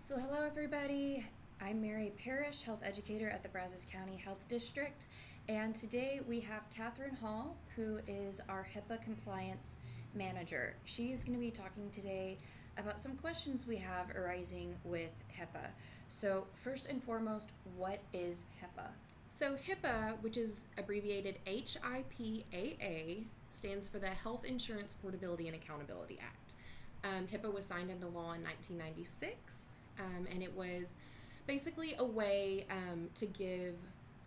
So hello everybody, I'm Mary Parrish, health educator at the Brazos County Health District, and today we have Catherine Hall, who is our HIPAA compliance manager. She's going to be talking today about some questions we have arising with HIPAA. So first and foremost, what is HIPAA? So HIPAA, which is abbreviated HIPAA, stands for the Health Insurance Portability and Accountability Act. HIPAA was signed into law in 1996, and it was basically a way to give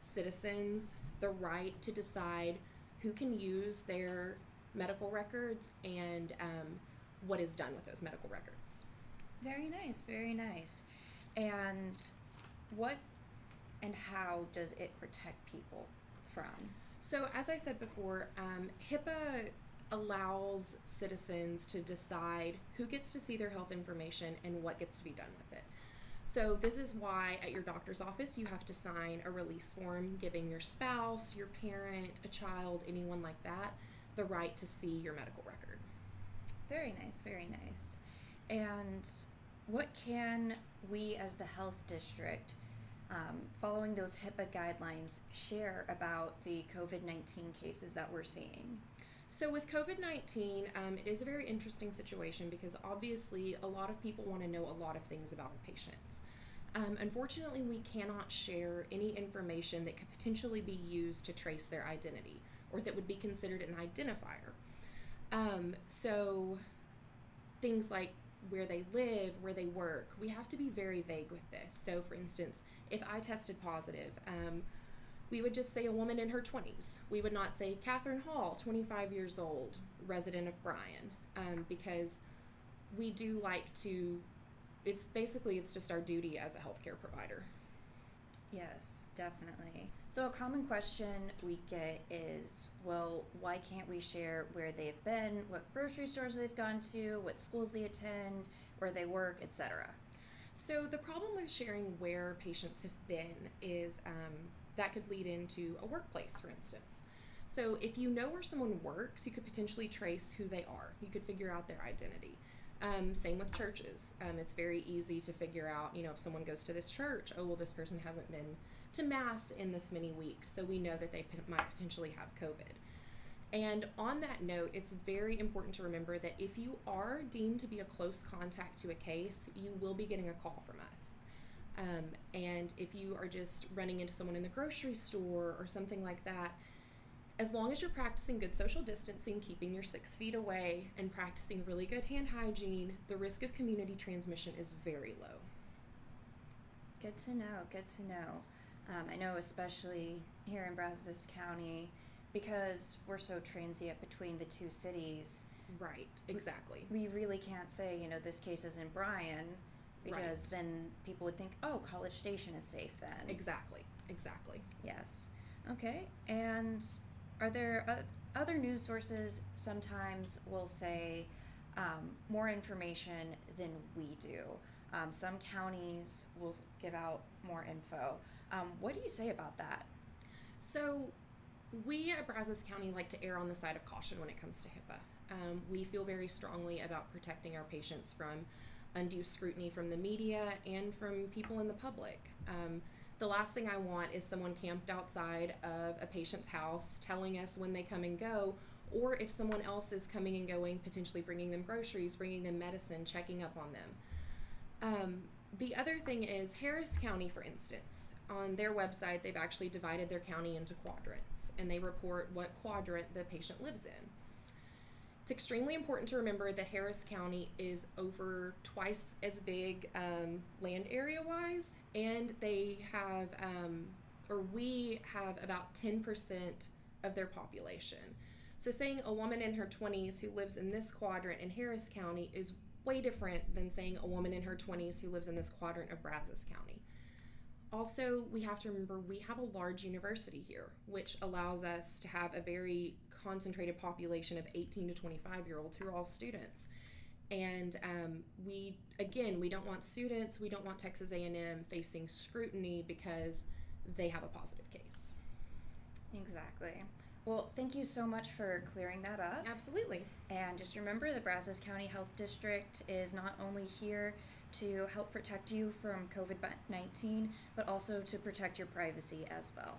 citizens the right to decide who can use their medical records and what is done with those medical records. Very nice, very nice. And what and how does it protect people from? So, as I said before, HIPAA allows citizens to decide who gets to see their health information and what gets to be done with it. So this is why at your doctor's office you have to sign a release form giving your spouse, your parent, a child, anyone like that, the right to see your medical record. Very nice, very nice. And what can we as the health district, following those HIPAA guidelines, share about the COVID-19 cases that we're seeing? So with COVID-19, it is a very interesting situation because obviously a lot of people want to know a lot of things about our patients. Unfortunately, we cannot share any information that could potentially be used to trace their identity or that would be considered an identifier. So things like where they live, where they work, we have to be very vague with this. So for instance, if I tested positive, we would just say a woman in her 20s. We would not say Catherine Hall, 25 years old, resident of Bryan, because we do like to, it's just our duty as a healthcare provider. Yes, definitely. So a common question we get is, well, why can't we share where they've been, what grocery stores they've gone to, what schools they attend, where they work, etc.? So the problem with sharing where patients have been is that could lead into a workplace, for instance. So if you know where someone works, you could potentially trace who they are. You could figure out their identity. Same with churches. It's very easy to figure out, if someone goes to this church, oh, well, this person hasn't been to Mass in this many weeks, so we know that they might potentially have COVID. And on that note, it's very important to remember that if you are deemed to be a close contact to a case, you will be getting a call from us. And if you are just running into someone in the grocery store or something like that, as long as you're practicing good social distancing, keeping your 6 feet away, and practicing really good hand hygiene, the risk of community transmission is very low. Good to know, good to know. I know especially here in Brazos County, because we're so transient between the two cities. Right, exactly. We really can't say, this case is in Bryan, because then people would think, oh, College Station is safe then. Exactly. Yes. Okay, and are there other news sources sometimes will say more information than we do? Some counties will give out more info. What do you say about that? So we at Brazos County like to err on the side of caution when it comes to HIPAA. We feel very strongly about protecting our patients from undue scrutiny from the media and from people in the public. The last thing I want is someone camped outside of a patient's house telling us when they come and go, or if someone else is coming and going, potentially bringing them groceries, bringing them medicine, checking up on them. The other thing is Harris County, for instance, on their website, they've actually divided their county into quadrants, and they report what quadrant the patient lives in. It's extremely important to remember that Harris County is over twice as big land area-wise, and they have, we have about 10% of their population. So saying a woman in her 20s who lives in this quadrant in Harris County is way different than saying a woman in her 20s who lives in this quadrant of Brazos County. Also, we have to remember we have a large university here, which allows us to have a very concentrated population of 18 to 25-year-olds who are all students. And we don't want students, we don't want Texas A&M facing scrutiny because they have a positive case. Exactly. Well, thank you so much for clearing that up. Absolutely. And just remember, the Brazos County Health District is not only here to help protect you from COVID-19, but also to protect your privacy as well.